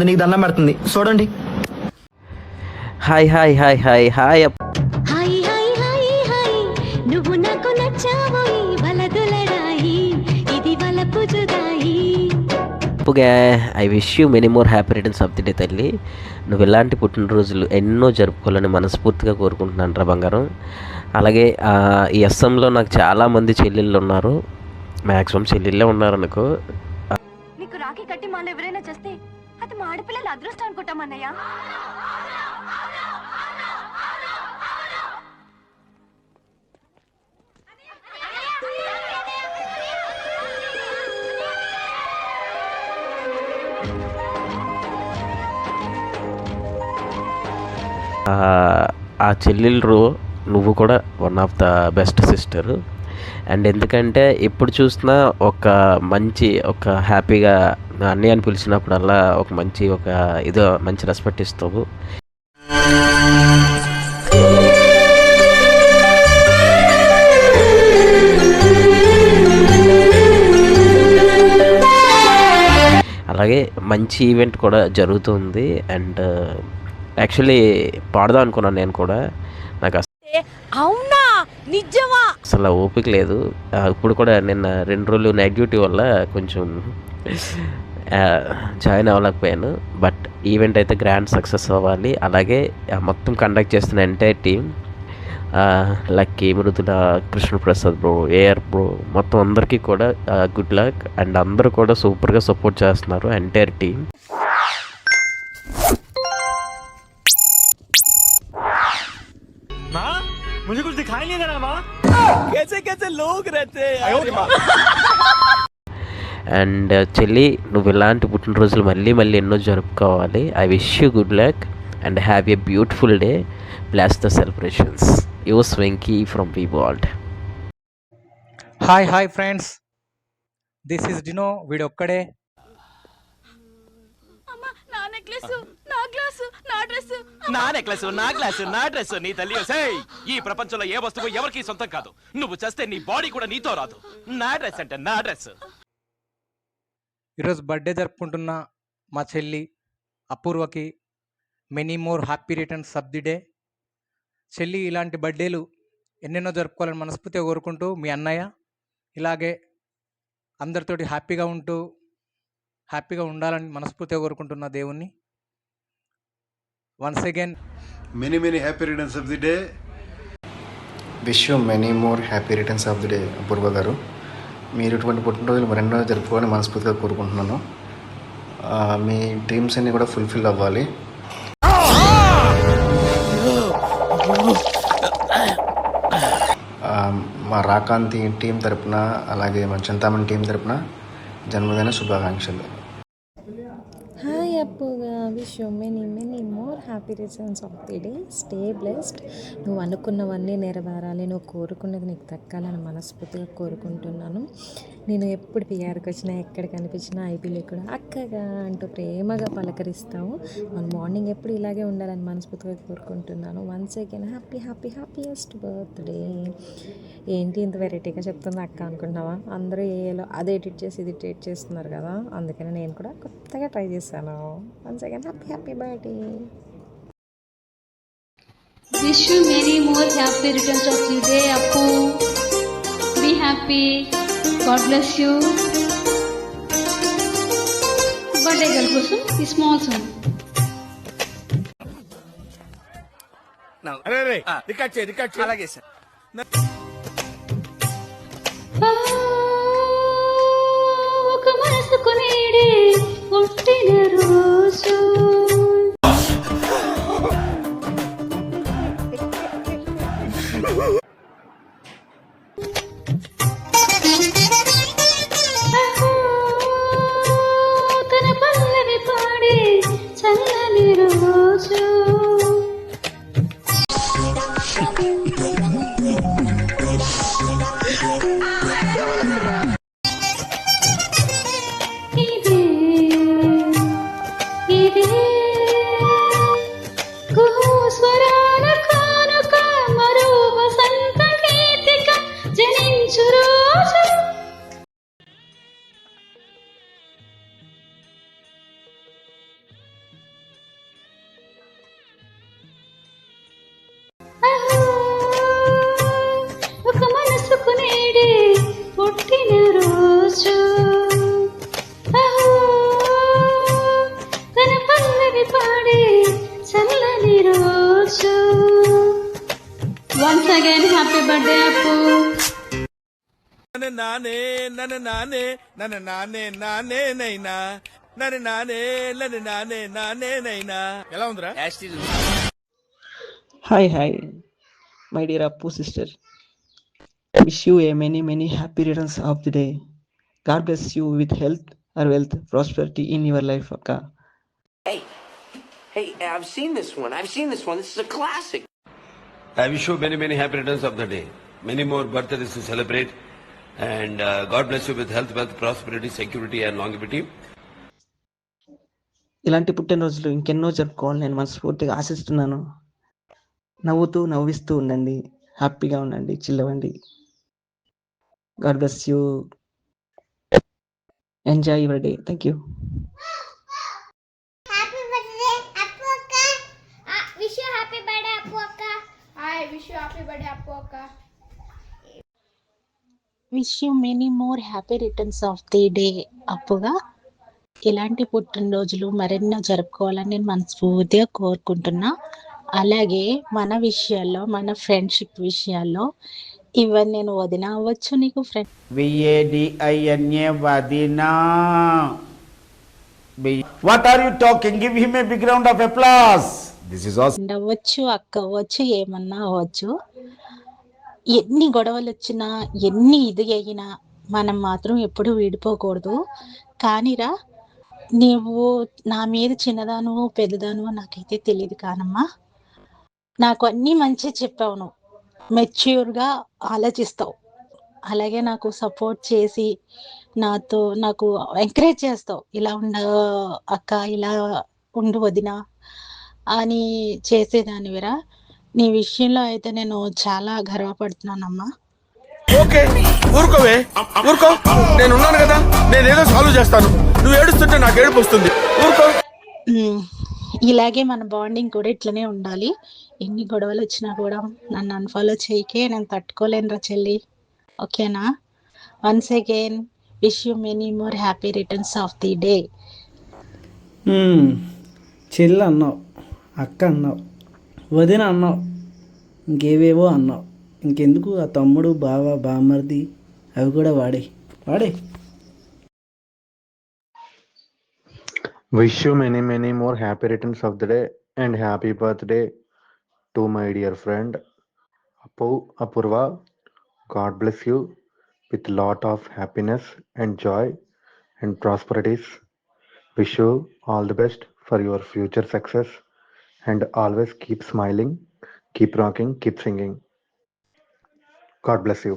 అది నీకు దండం పెడుతుంది చూడండి. Hi hi hi hi hi hi hi hi hi నువ్వు నాకు నచ్చావోయ్ వలదులడాయి ఇది వలపు జుదాయి. అప్పుగా I wish you many more happy returns of the day తల్లి. నువ్వు ఇలాంటి పుట్టినరోజులు ఎన్నో జరుపుకోవాలని మనస్ఫూర్తిగా కోరుకుంటున్నాను రా బంగారం. అలాగే ఈ అస్సాంలో నాకు చాలామంది చెల్లెళ్ళు ఉన్నారు, మ్యాక్సిమం చెల్లెళ్ళే ఉన్నారు అనుకో. నీకు రాఖీ కట్టి మన ఎవరైనా చేస్తే అది మా ఆడపిల్లల అదృష్టం అనుకుంటామన్నయ్య. ఆ చెల్లెలు నువ్వు కూడా one of the best sister. And ఎందుకంటే ఎప్పుడు చూసినా ఒక హ్యాపీగా అన్నయ్య అని పిలిచినప్పుడల్లా ఏదో మంచి రెస్పెక్ట్ ఇస్తావు. అలాగే మంచి ఈవెంట్ కూడా జరుగుతుంది. అండ్ యాక్చువల్లీ పాడదాం అనుకున్నాను నేను కూడా, నాకు అవునా నిజమా అసలు ఓపిక లేదు. ఇప్పుడు కూడా నిన్న 2 రోజులు నైట్ డ్యూటీ వల్ల కొంచెం జాయిన్ అవ్వలేకపోయాను. బట్ ఈవెంట్ అయితే గ్రాండ్ సక్సెస్ అవ్వాలి. అలాగే మొత్తం కండక్ట్ చేస్తున్న entire team, Lucky, Mridula, Krishnaprasad bro, AR bro, మొత్తం అందరికీ కూడా గుడ్ లక్. అండ్ అందరూ కూడా సూపర్గా సపోర్ట్ చేస్తున్నారు ఎంటైర్ టీమ్. मुझे कुछ दिखाई नहीं दे रहा माँ, कैसे कैसे लोग रहते हैं. అండ్ చెల్లి, నువ్వు ఇలాంటి పుట్టినరోజులు మళ్ళీ ఎన్నో జరుపుకోవాలి. I wish you good luck and have a beautiful day. Bless the celebrations. Your స్వెంకీ from V world. Hi friends, this is Dino. వీడొక్కడే. నా నెక్లెస్ నా గ్లాసు నా డ్రెస్ నా నెక్లెస్ నా గ్లాస్ నా డ్రెస్ నీ తల్లి. ఈ ప్రపంచంలో ఏ వస్తువు ఎవరికి సొంతం కాదు. నువ్వు చేస్తే నీ బాడీ కూడా నీతో రాదు. నా డ్రెస్ అంటే నా డ్రెస్. ఈరోజు బర్త్డే జరుపుకుంటున్న మా చెల్లి అపూర్వకి many more happy returns of the day. చెల్లి ఇలాంటి బర్త్డేలు ఎన్నెన్నో జరుపుకోవాలని మనస్ఫూర్తిగా కోరుకుంటూ, మీ అన్నయ్య ఇలాగే అందరితోటి హ్యాపీగా ఉండాలని మనస్ఫూర్తిగా కోరుకుంటున్న దేవుణ్ణి. Once again many happy returns of the day. Wish you many more happy returns of the day Apoorva గారు. మీరు ఇటువంటి పుట్టినరోజులు మరెన్నో జరుపుకోవాలని మనస్ఫూర్తిగా కోరుకుంటున్నాను. మీ డ్రీమ్స్ అన్నీ కూడా ఫుల్ఫిల్ అవ్వాలి. మా రాకాంతి టీం తరపున, అలాగే మా చింతామణి టీం తరపున జన్మదిన శుభాకాంక్షలు. హాయ్ అప్పుగా, wish you many more happy returns of the day. Stay blessed. నువ్వు అనుకున్నవన్నీ నెరవేరాలి, నువ్వు కోరుకున్నది నీకు దక్కాలని మనస్ఫూర్తిగా కోరుకుంటున్నాను. నేను ఎప్పుడు పిఆర్కి వచ్చినా, ఎక్కడ కనిపించినా ఐపీలో కూడా అక్కగా అంటూ ప్రేమగా పలకరిస్తావు. మన మార్నింగ్ ఎప్పుడు ఇలాగే ఉండాలని మనస్ఫూర్తిగా కోరుకుంటున్నాను. Once again happiest birthday. ఏంటి ఇంత వెరైటీగా చెప్తుంది అక్క అనుకుంటున్నావా? అందరూ ఏలో అది ఎడిట్ చేసి ఇది ఎడిట్ చేస్తున్నారు కదా, అందుకని నేను కూడా కొత్తగా ట్రై చేశాను. Once again happy birthday. Wish you many more happy returns of the day, Appu. Be happy. God bless you. Birthday girl కోసం ఈ స్మాల్ సాంగ్. రికార్డ్ చేయి. అలాగే సార్. ఒక మనసు కొనేడే పుట్టిన రోజు, తన పల్లవి పాడే చల్లని రోజు. ఇదే స్వరాల కానుక, మరో వసంత గీతిక జనించు రోజు. నానే నన్ను నానే నన్ను నానే నానే నైనా నన్ను నానే నన్ను నానే నానే నైనా. ఎలా ఉందిరా? Hi, my dear Appu sister. Wish you a many happy returns of the day. God bless you with health or wealth, prosperity in your life, Akka. Hey, I've seen this one. This is a classic. I wish you many happy returns of the day. Many more birthdays to celebrate. And God bless you with health, wealth, prosperity, security and longevity. ఇలాంటి పుట్టినరోజులు ఇంకెన్నో జరుపుకోవాలని నేను మనస్ఫూర్తిగా ఆశిస్తున్నాను. నవ్విస్తూ ఉండండి, హ్యాపీగా ఉండండి, చిల్లవండి. God bless you. Enjoy your day. Thank you. Happy birthday, Appu Akka. Wish you happy birthday, Appu Akka. I wish you happy birthday, Appu Akka. Wish you many more happy returns of the day అప్పుగా. ఇలాంటి పుట్టినరోజులు మరెన్నో జరుపుకోవాలని నేను మనస్ఫూర్తిగా కోరుకుంటున్నా. అలాగే మన విషయాల్లో, మన ఫ్రెండ్షిప్ విషయాల్లో ఈవెన్ నేను వదిన అవ్వచ్చు, నీకు friend VADINA Vadina. What are you talking? Give him a big round of applause. This is awesome. అవ్వచ్చు, అక్క అవ్వచ్చు, ఏమన్నా అవ్వచ్చు. ఎన్ని గొడవలు వచ్చినా, ఎన్ని ఇది అయినా మనం మాత్రం ఎప్పుడు విడిపోకూడదు. కానీరా, నీవు నా మీద చిన్నదాను పెద్దదాను నాకైతే తెలియదు కానమ్మా, నాకు అన్నీ మంచి చెప్పావు. నువ్వు మెచ్యూర్గా ఆలోచిస్తావు, అలాగే నాకు సపోర్ట్ చేసి నాకు ఎంకరేజ్ చేస్తావు. ఇలా ఉండ అక్క, ఇలా ఉండు వదిన అని చేసేదానివిరా. నీ విషయంలో అయితే నేను చాలా గర్వపడుతున్నానమ్మా. ఓకే, ఊరుకోవే, ఊరుకో. నేను ఉన్నాను కదా, నేనేదో సాల్వ్ చేస్తాను. నువ్వు ఏడుస్తుంటే నాకు ఏడుపు వస్తుంది. ఊరుకో. ఇలాగే మన బాండింగ్ కూడా ఇట్లనే ఉండాలి. ఎన్ని గొడవలు వచ్చినా కూడా నన్ను అన్ఫాలో చేయకే, నేను తట్టుకోలేనురా చెల్లి. ఓకేనా? Once again wish you many more happy returns of the day. చెల్లి అన్నావు, అక్క అన్నావు, వదిన అన్నావు, ఇంకేవేవో అన్నావు. ఇంకెందుకు ఆ తమ్ముడు, బావ, బామర్ది అవి కూడా వాడే. Wish you many more happy returns of the day and happy birthday to my dear friend Apurva. God bless you with lot of happiness and joy and prosperities. Wish you all the best for your future success and always keep smiling, keep rocking, keep singing. God bless you.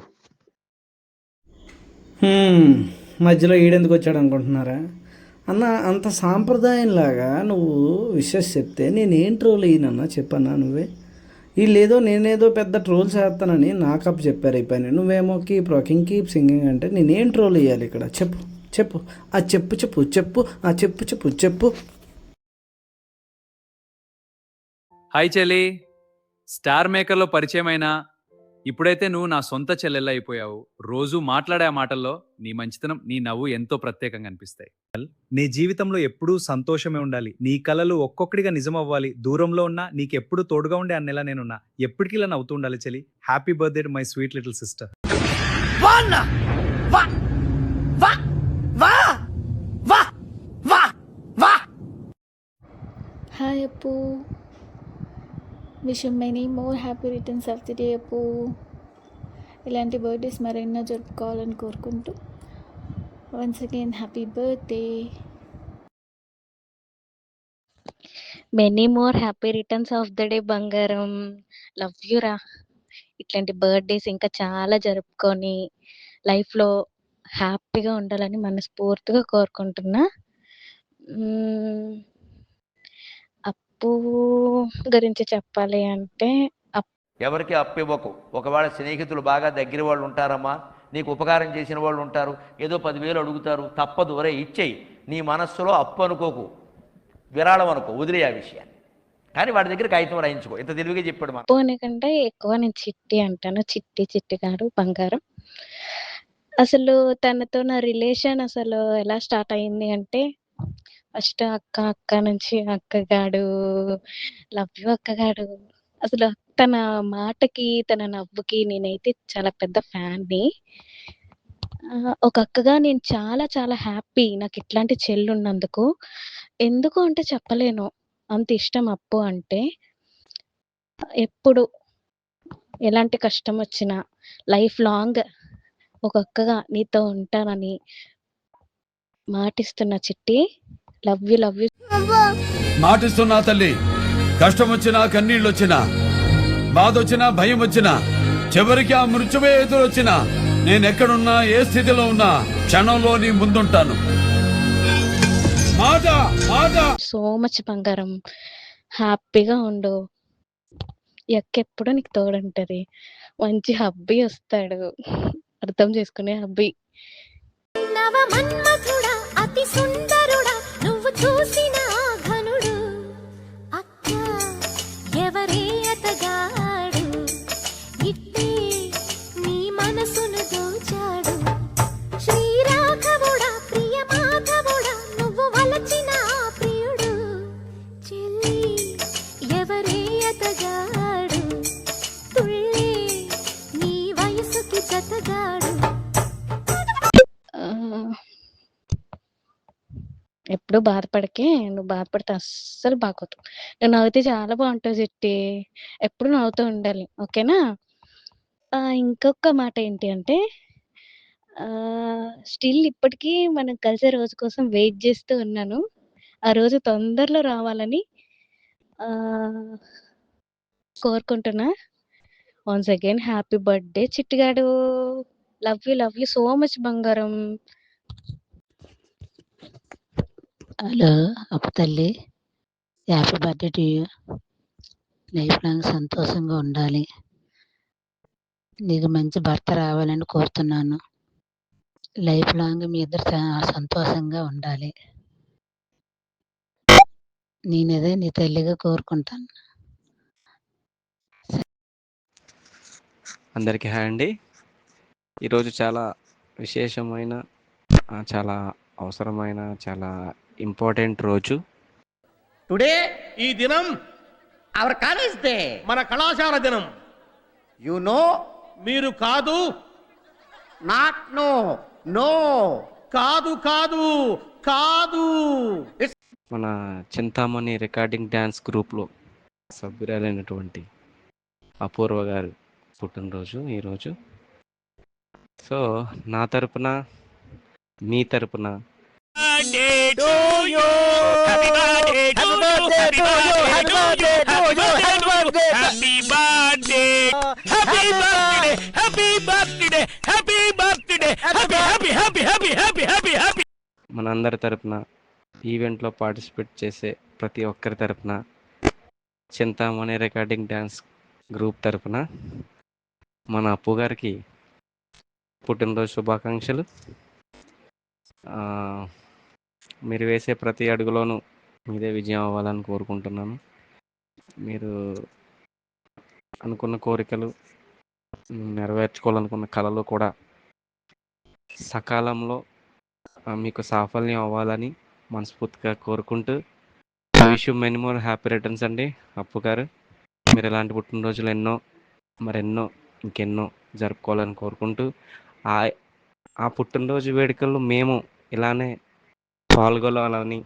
మధ్యలో ఈడెందుకు వచ్చాడు అనుకుంటున్నారా అన్న? అంత సాంప్రదాయంలాగా నువ్వు wishes చెప్తే నేనేం troll అయ్యినన్నా చెప్పన్నా? నువ్వే వీళ్ళేదో నేనేదో పెద్ద ట్రోల్ చేస్తానని నాకప్ చెప్పారు ఈ పని. నువ్వేమో కీప్ రాకింగ్, కీప్ సింగింగ్ అంటే నేనేం ట్రోల్ వేయాలి ఇక్కడ? చెప్పు. ఆ చెప్పు. హాయ్ చెల్లి, స్టార్ మేకర్లో పరిచయమైనా ఇప్పుడైతే నువ్వు నా సొంత చెల్లెల్లా అయిపోయావు. రోజు మాట్లాడే ఆ మాటల్లో నీ మంచితనం, నీ నవ్వు ఎంతో ప్రత్యేకంగా అనిపిస్తాయి. నీ జీవితంలో ఎప్పుడూ సంతోషమే ఉండాలి. నీ కలలు ఒక్కొక్కడిగా నిజం అవ్వాలి. దూరంలో ఉన్నా నీకెప్పుడు తోడుగా ఉండే అన్నెలా నేనున్నా. ఎప్పటికీ ఇలా నవ్వుతూ ఉండాలి చెల్లి. Happy birthday to my sweet little sister. Hi, Appu. Wish you many more happy returns of the day, Appu. ఇలాంటి బర్త్డేస్ మరెన్నో జరుపుకోవాలని కోరుకుంటూ once again happy birthday. Many more happy returns of the day బంగారం. Love you రా. ఇట్లాంటి birthdays ఇంకా చాలా జరుపుకొని లైఫ్లో హ్యాపీగా ఉండాలని మనస్ఫూర్తిగా కోరుకుంటున్నా. అప్పు గురించి చెప్పాలి అంటే, ఎవరికి అప్పు ఇవ్వకు. ఒకవేళ స్నేహితులు బాగా దగ్గర వాళ్ళు ఉంటారమ్మా, నీకు ఉపకారం చేసిన వాళ్ళు ఉంటారు, ఏదో 10,000 అడుగుతారు, తప్పదు, ఒరే ఇచ్చేయి. నీ మనస్సులో అప్పు అనుకోకు, విరాళం అనుకో, వదిలే ఆ విషయాన్ని. కానీ వాడి దగ్గర కాగితం రాయించుకో. ఇంత తెలివిగా చెప్పాడు మా. అప్పు కంటే ఎక్కువ నేను చిట్టి అంటాను. చిట్టి గారు బంగారం. అసలు తనతో నా రిలేషన్ అసలు ఎలా స్టార్ట్ అయింది అంటే, ఫస్ట్ అక్క నుంచి అక్కగాడు, లవ్ యూ అక్కగాడు. అసలు తన మాటకి, తన నవ్వుకి నేనైతే చాలా పెద్ద ఫ్యాన్ని. ఒక అక్కగా నేను చాలా చాలా హ్యాపీ నాకు ఇట్లాంటి చెల్లి ఉన్నందుకు. ఎందుకు అంటే చెప్పలేను. అంత ఇష్టం అప్పు అంటే. ఎప్పుడు ఎలాంటి కష్టం వచ్చినా లైఫ్ లాంగ్ ఒక అక్కగా నీతో ఉంటానని మాటిస్తున్నా చిట్టి. Love you, love you. మాటిస్తున్నా తల్లి. కష్టం వచ్చినా కన్నీళ్ళు వచ్చినా బాధ వచ్చినా భయం వచ్చినా చివరికి ఆ మృత్యువే ఎదురొచ్చినా నేనెక్కడున్నా ఏ స్థితిలో ఉన్నా క్షణంలో నీ ముందుంటాను. మాట మాట. సో మచ్ బంగారం. హ్యాపీగా ఉండు. ఎక్కెప్పుడు నీకు తోడుంటది. మంచి హబ్బీ వస్తాడు. అర్థం చేసుకునే హబ్బీ. నవ మన్మథుడా అతి సుందరుడా నువ్వు చూసిన ఘనుడు అక్క ఎవరే అతగాడు ఇట్టే నీ మనసును దోచాడు శ్రీరాఘవుడా ప్రియ మాధవుడా నువ్వు వలచిన ప్రియుడు చెల్లి ఎవరే అతగాడు తుళ్ళే నీ వయసుకి జతగాడు. ఎప్పుడు బాధపడకే. నువ్వు బాధపడితే అస్సలు బాగోదు. నువ్వు నవ్వితే చాలా బాగుంటావు చిట్టి. ఎప్పుడు నవ్వుతూ ఉండాలి. ఓకేనా? ఇంకొక మాట ఏంటి అంటే స్టిల్ ఇప్పటికీ మనం కలిసే రోజు కోసం వెయిట్ చేస్తూ ఉన్నాను. ఆ రోజు తొందరలో రావాలని కోరుకుంటున్నా. వన్స్ అగైన్ హ్యాపీ బర్త్డే చిట్టిగాడు. లవ్ యూ సో మచ్ బంగారం. హలో అప్పు తల్లి, happy birthday to you. Life long సంతోషంగా ఉండాలి. నీకు మంచి భర్త రావాలని కోరుతున్నాను. లైఫ్ లాంగ్ మీ ఇద్దరు సంతోషంగా ఉండాలి. నేనదే నీ తల్లిగా కోరుకుంటాను. అందరికీ హాయ్ అండి. ఈరోజు చాలా విశేషమైన చాలా అవసరమైన చాలా ఇంపార్టెంట్ రోజు. టుడే ఈ దినం అవర్ కాలేజ్ డే, మన కళాశాల దినం. యు నో, మీరు కాదు. నాట్ నో, నో కాదు కాదు కాదు. మన చింతామణి రికార్డింగ్ డ్యాన్స్ గ్రూప్లో సభ్యురాలైనటువంటి అపూర్వ గారు పుట్టినరోజు ఈరోజు. సో నా తరపున మీ తరపున మనందరి తరపున ఈవెంట్లో పార్టిసిపేట్ చేసే ప్రతి ఒక్కరి తరపున చింతామణి రికార్డింగ్ డ్యాన్స్ గ్రూప్ తరపున మన అప్పు గారికి పుట్టినరోజు శుభాకాంక్షలు. మీరు వేసే ప్రతి అడుగులోనూ మీదే విజయం అవ్వాలని కోరుకుంటున్నాను. మీరు అనుకున్న కోరికలు, నెరవేర్చుకోవాలనుకున్న కళలు కూడా సకాలంలో మీకు సాఫల్యం అవ్వాలని మనస్ఫూర్తిగా కోరుకుంటూ wish you many more happy returns అండి అప్పు గారు. మీరు ఇలాంటి పుట్టినరోజులు ఎన్నో మరెన్నో ఇంకెన్నో జరుపుకోవాలని కోరుకుంటూ ఆ పుట్టినరోజు వేడుకల్లో మేము ఇలానే పాల్గొనాలని,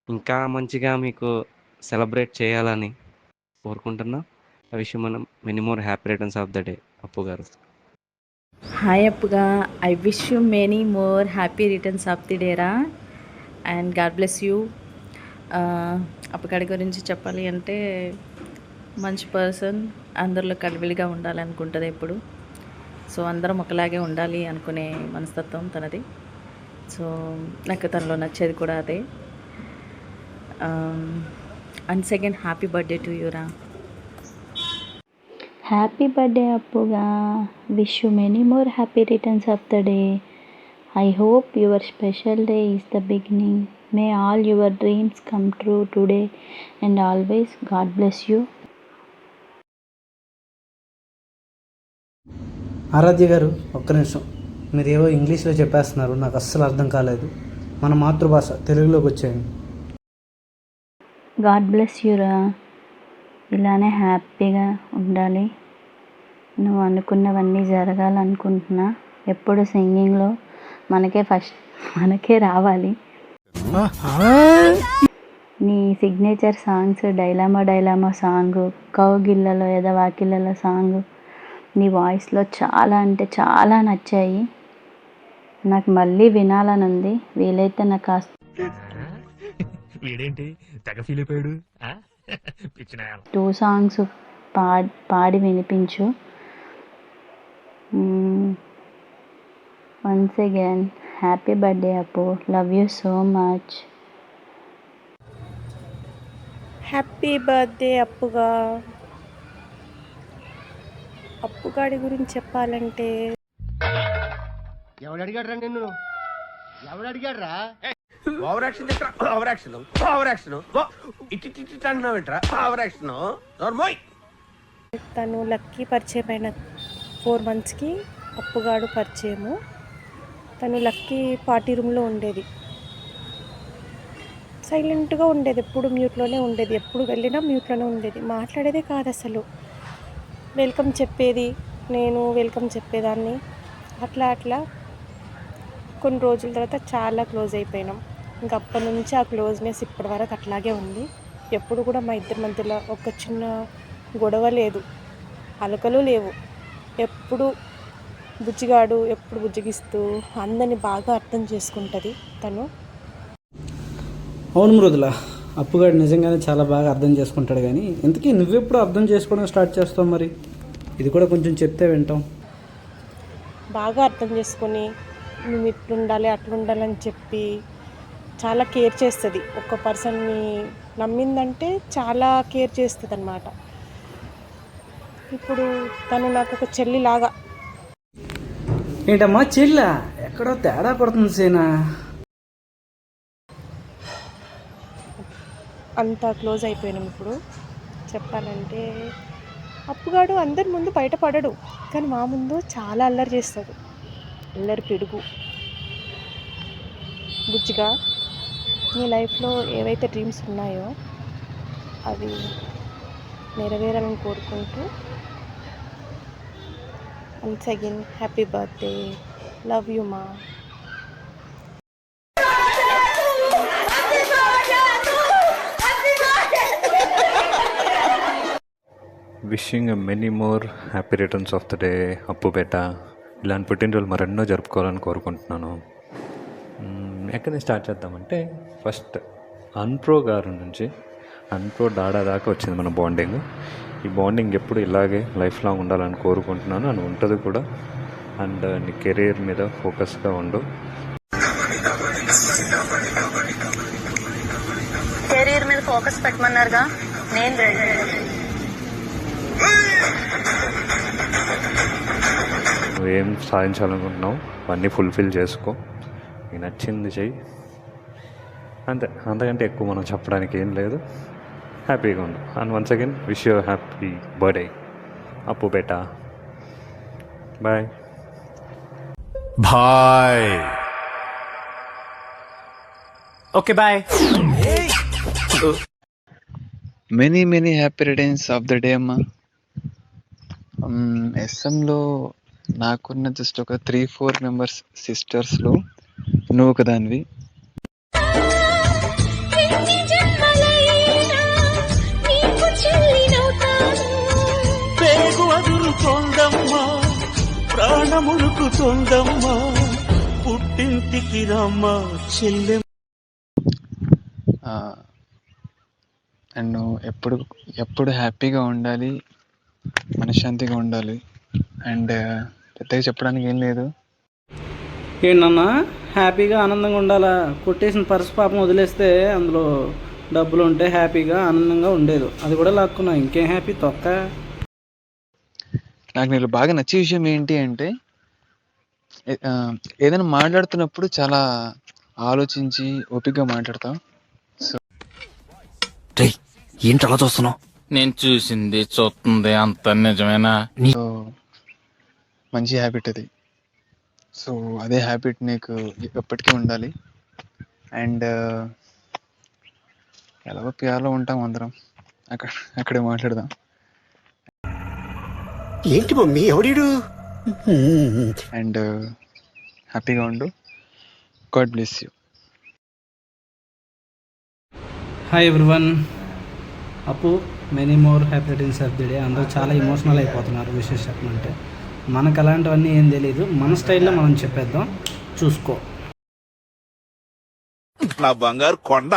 ఇంకా మంచిగా మీకు సెలబ్రేట్ చేయాలని కోరుకుంటున్నాం. Wish you many more happy returns of the day Appu గారు. హాయ్ అప్పుగా, I wish you many more happy returns of the డేరా అండ్ గాడ్ బ్లెస్ యూ. అప్పగాడి గురించి చెప్పాలి అంటే మంచి పర్సన్, అందరిలో కలివిలిగా ఉండాలనుకుంటుంది ఎప్పుడు. సో అందరం ఒకలాగే ఉండాలి అనుకునే మనస్తత్వం తనది. సో నాకు తనలో నచ్చేది కూడా అదే. And second happy birthday to యూరా. హ్యాపీ బర్త్డే అప్పుగా. Wish you many more happy returns of the day. I hope your special day is the beginning. May all your dreams come true today and always. God bless you. Aradhya గారు ఒక్క నిమిషం. మీరు ఏవో ఇంగ్లీష్లో చెప్పేస్తున్నారు, నాకు అస్సలు అర్థం కాలేదు. మన మాతృభాష తెలుగులోకి వచ్చేయండి. గాడ్ బ్లెస్ యూరా. ఇలానే హ్యాపీగా ఉండాలి. నువ్వు అనుకున్నవన్నీ జరగాలనుకుంటున్నా. ఎప్పుడు సింగింగ్లో మనకే రావాలి. నీ signature songs, dilemma song, కౌగిళ్ళలో ఎదవాకిళ్ళలో song నీ వాయిస్లో చాలా అంటే చాలా నచ్చాయి. నాకు మళ్ళీ వినాలని ఉంది. వీలైతే నాకు కాస్త వీడేంటి తెగ ఫీల్ అయిపోయాడు 2 సాంగ్స్ పాడి వినిపించు. వన్స్ అగైన్ హ్యాపీ బర్త్డే అప్పు. Love you so much. Happy birthday అప్పుగా. అప్పుగాడి గురించి చెప్పాలంటే ఎవడు అడిగాడు రా నిన్ను? ఎవడు అడిగాడు రా? Over action over action over action ఇట్టి అంటున్నావేంట్రా ఓవర్ యాక్షన్ నోర్మోయ్. తను లక్కీ పరిచయం అయిన 4 monthsకి అప్పుగాడు పరిచయము. తను లక్కీ పార్టీ రూమ్లో ఉండేది. సైలెంట్గా ఉండేది, ఎప్పుడు మ్యూట్లోనే ఉండేది, ఎప్పుడు వెళ్ళినా మ్యూట్లోనే ఉండేది, మాట్లాడేదే కాదు అసలు. వెల్కమ్ చెప్పేది, నేను వెల్కమ్ చెప్పేదాన్ని. అట్లా కొన్ని రోజుల తర్వాత చాలా క్లోజ్ అయిపోయినాం. ఇంక అప్పటి నుంచి ఆ క్లోజ్నెస్ ఇప్పటి వరకు అట్లాగే ఉంది. ఎప్పుడు కూడా మా ఇద్దరి మధ్యలో ఒక చిన్న గొడవ లేదు, అలకలు లేవు. ఎప్పుడు బుజ్జిగాడు ఎప్పుడు బుజ్జిగిస్తూ అందరిని బాగా అర్థం చేసుకుంటుంది తను. అవును మృదుల, అప్పుగాడు నిజంగానే చాలా బాగా అర్థం చేసుకుంటాడు. కానీ ఇంతకీ నువ్వెప్పుడు అర్థం చేసుకోవడం స్టార్ట్ చేస్తావు? మరి ఇది కూడా కొంచెం చెప్తే వింటాం. బాగా అర్థం చేసుకొని నువ్వు ఇట్లుండాలి అట్లుండాలని చెప్పి చాలా కేర్ చేస్తుంది. ఒక పర్సన్ని నమ్మిందంటే చాలా కేర్ చేస్తుంది అన్నమాట. ఇప్పుడు తను నాకు ఒక చెల్లిలాగా. ఏంటమ్మా చెల్ల? ఎక్కడో తేడా కొడుతుంది సేనా. అంత క్లోజ్ అయిపోయినాం ఇప్పుడు. చెప్పాలంటే అప్పుగాడు అందరి ముందు బయటపడడు, కానీ మా ముందు చాలా అల్లరి చేస్తాడు. అల్లరి పిడుగు. బుజ్జిగా, నీ లైఫ్లో ఏవైతే డ్రీమ్స్ ఉన్నాయో అవి నెరవేరాలని కోరుకుంటూ once again happy birthday. Love you మా. Wishing many more happy returns of the day Appu బేట. ఇలాంటి పుట్టినరోజులు మరెన్నో జరుపుకోవాలని కోరుకుంటున్నాను. ఎక్కడి నుంచి స్టార్ట్ చేద్దామంటే ఫస్ట్ అన్ప్రో గారి నుంచి అన్ప్రో డాడా దాకా వచ్చింది మన బాండింగ్. ఈ బాండింగ్ ఎప్పుడు ఇలాగే లైఫ్ లాంగ్ ఉండాలని కోరుకుంటున్నాను. అని ఉంటుంది కూడా. అండ్ నీ కెరీర్ మీద ఫోకస్గా ఉండు. కెరీర్ మీద ఫోకస్ పెట్టమన్నారుగా, నేను రెడీ. నువ్వేం సాధించాలనుకుంటున్నావు అవన్నీ ఫుల్ఫిల్ చేసుకో. నీకు నచ్చింది చెయ్యి, అంతే. అంతకంటే ఎక్కువ మనం చెప్పడానికి ఏం లేదు. హ్యాపీగా ఉండు. And once again wish you happy birthday Appu బేటా. Bye bye. Okay bye. Many happy returns of the day అమ్మా. ఎస్ఎంలో నాకున్న జస్ట్ ఒక 3-4 మెంబర్స్ సిస్టర్స్లో నువ్వు ఒక దానివి. ప్రాణమురుకుతోందమ్మా పుట్టింటికి రమ్మా చెల్లె. అండ్ నువ్వు ఎప్పుడు హ్యాపీగా ఉండాలి, మనశ్శాంతిగా ఉండాలి. అండ్ పెద్దగా చెప్పడానికి ఏం లేదు. ఏంటన్నా హ్యాపీగా ఆనందంగా ఉండాలా? కొట్టేసిన పర్సు పాపం వదిలేస్తే అందులో డబ్బులు ఉంటే హ్యాపీగా ఆనందంగా ఉండేది. అది కూడా లాక్కున్నా. ఇంకేం హ్యాపీ తొక్క. నాకు నీళ్ళు బాగా నచ్చే విషయం ఏంటి అంటే ఏదైనా మాట్లాడుతున్నప్పుడు చాలా ఆలోచించి ఓపికగా మాట్లాడతాం. సో ఏంటి అలా చూస్తున్నావు? నేను చూసింది చూస్తుంది అంత నిజమేనా? సో మంచి హ్యాబిట్ అది. సో అదే హ్యాబిట్ నీకు ఎప్పటికీ ఉండాలి. అండ్ ఎలాగో ప్యార్లో ఉంటాం అందరం, అక్కడే మాట్లాడదాం. ఏంటి మమ్మీ ఎవడీడు? అండ్ హ్యాపీగా ఉండు. God bless you. Hi everyone, Appu many more happy returns of the day. అందరూ చాలా ఎమోషనల్ అయిపోతున్నారు విషయం చెప్పమంటే. మనకు అలాంటివన్నీ ఏం తెలియదు, మన స్టైల్లో మనం చెప్పేద్దాం, చూసుకో. నా బంగారు కొండ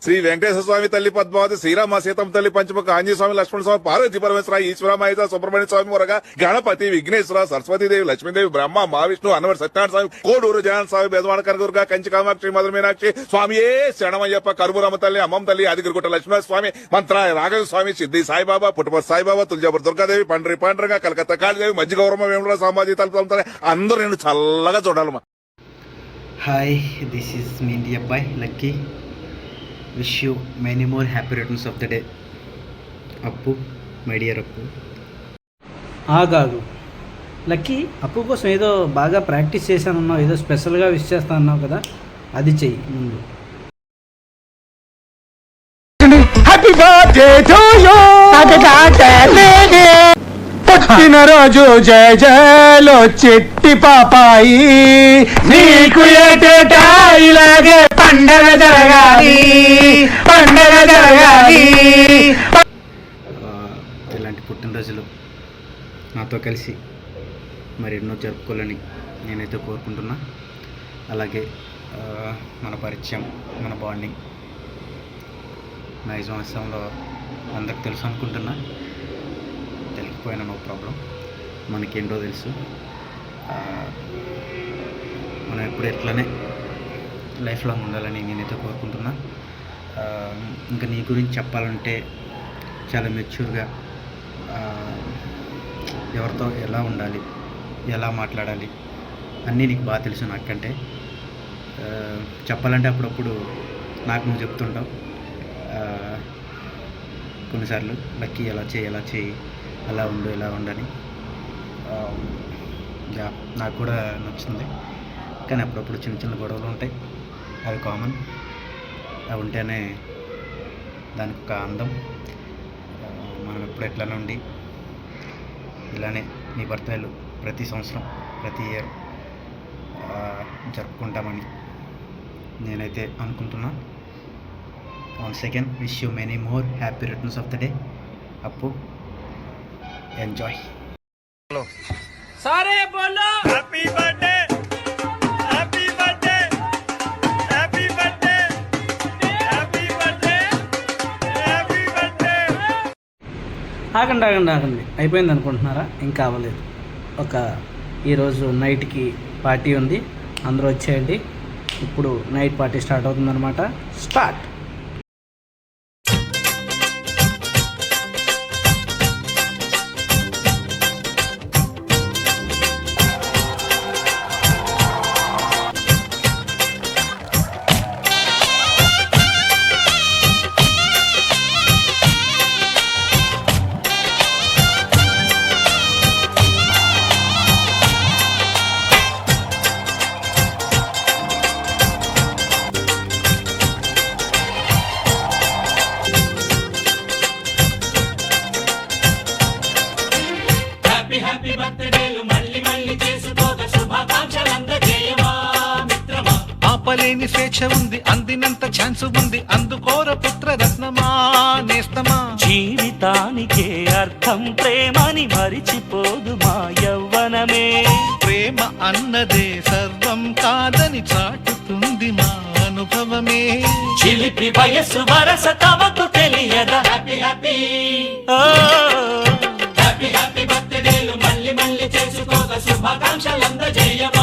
శ్రీ వెంకటేశ్వర స్వామి తల్లి పద్మావతి, శ్రీరామ సీతమ్మ తల్లి పంచముఖ, ఆంజనేయ స్వామి, లక్ష్మణ స్వామి, పార్వతీ పరమేశ్వర, ఈశ్వర, మహేశ్వర, సుబ్రహ్మణ్య స్వామి మురగా, గణపతి, విఘ్నేశ్వర, సరస్వతీదేవి, లక్ష్మీదేవి, బ్రహ్మ, మహావిష్ణు, అన్నవరి సత్యనారాయణ స్వామి, కోడూరు జగన్ స్వామి, బెజవాడ కనదుర్గ, కంచి కామాక్షి, మధుర మీనాక్షి, స్వామియే శరణమయ్యప్ప, కరుబురమ్మ తల్లి, అమ్మమ్మ తల్లి, అదిగిరిగుట్ట లక్ష్మణ స్వామి, మంత్రాయ రాఘవ స్వామి, సిద్ధి సాయిబాబా, పుట్టపర్తి సాయిబాబా, తులజాపూర్ దుర్గాదేవి, పండ్రి పాండ్రంగా, కలకత్తా కాళీదేవి, మధ్య గౌరమ్మ, వేముల సామాజీ తలుపుతారు. అందరూ నేను చల్లగా చూడాలమ్మా. హాయ్, దిస్ ఈస్ మీ ఇంటి అబ్బాయి lucky. Wish you many more happy returns of the day అప్పు, మై డియర్ అప్పు. ఆగాగు లక్కీ, అప్పు కోసం ఏదో బాగా ప్రాక్టీస్ చేశానన్నావు, ఏదో స్పెషల్గా విష్ చేస్తా అన్నావు కదా, అది చెయ్యి ముందు. Happy birthday to you. పుట్టినరోజు జయ జయలో చిట్టి పాపాయి, నీకు ఏటేటా ఇలాగే పండగ జరగాలి, పండగ జరగాలి. ఇలాంటి పుట్టినరోజులు నాతో కలిసి మరి ఎన్నో జరుపుకోవాలని నేనైతే కోరుకుంటున్నా. అలాగే మన పరిచయం, మన బాండింగ్ నైజం అస్సాంలో అందరికి తెలుసు అనుకుంటున్నా. తెలియకపోయినా నో ప్రాబ్లం, మనకేంటో తెలుసు. మనం ఎప్పుడు ఎట్లనే లైఫ్ లాంగ్ ఉండాలని నేనైతే కోరుకుంటున్నా. ఇంకా నీ గురించి చెప్పాలంటే చాలా మెచ్యూర్గా, ఎవరితో ఎలా ఉండాలి, ఎలా మాట్లాడాలి అన్నీ నీకు బాగా తెలుసు నాకంటే. చెప్పాలంటే అప్పుడప్పుడు నాకు నువ్వు చెప్తుంటావు కొన్నిసార్లు, లక్కీ ఎలా చేయి, అలా ఉండు, ఇలా ఉండని. నాకు కూడా నచ్చుతుంది, కానీ అప్పుడప్పుడు చిన్న చిన్న గొడవలు ఉంటాయి, అవి కామన్. అవి ఉంటేనే దానికి ఒక అందం. మనం ఎప్పుడు ఎట్లా ఉండి ఇలానే నీ బర్త్డేలు ప్రతి సంవత్సరం, ప్రతి ఇయర్ జరుపుకుంటామని నేనైతే అనుకుంటున్నా. Once again wish you many more happy returns of the day అప్పు. ఎంజాయ్. सारे बोलो happy birthday, happy birthday, happy birthday, happy birthday, happy birthday. ఆగండి అయిపోయింది అనుకుంటున్నారా? ఇంకా అవ్వలేదు. ఈరోజు నైట్కి పార్టీ ఉంది, అందరూ వచ్చేయండి. ఇప్పుడు నైట్ పార్టీ స్టార్ట్ అవుతుందన్నమాట. స్టార్ట్. హ్యాపీ బర్త్డేలు మళ్ళీ మళ్ళీ చేసుకోక శుభాకాంక్షలు అందజేయవా మిత్రమా. ఆపలేని స్వేచ్ఛ ఉంది, అందినంత ఛాన్స్ ఉంది, అందుకోర పుత్రరత్నమా నేస్తమా. జీవితానికే అర్థం ప్రేమని మరిచిపోదు మా యవ్వనమే. ప్రేమ అన్నదే సర్వం కాదని చాటుతుంది మా అనుభవమే. చిలిపి వయస్సు వరస తమకు తెలియదా. హ్యాపీ హ్యాపీ హ్యాపీ హ్యాపీ బర్త్డేలు మళ్ళీ మళ్ళీ చేసుకోక శుభాకాంక్షలు అందజేయవా.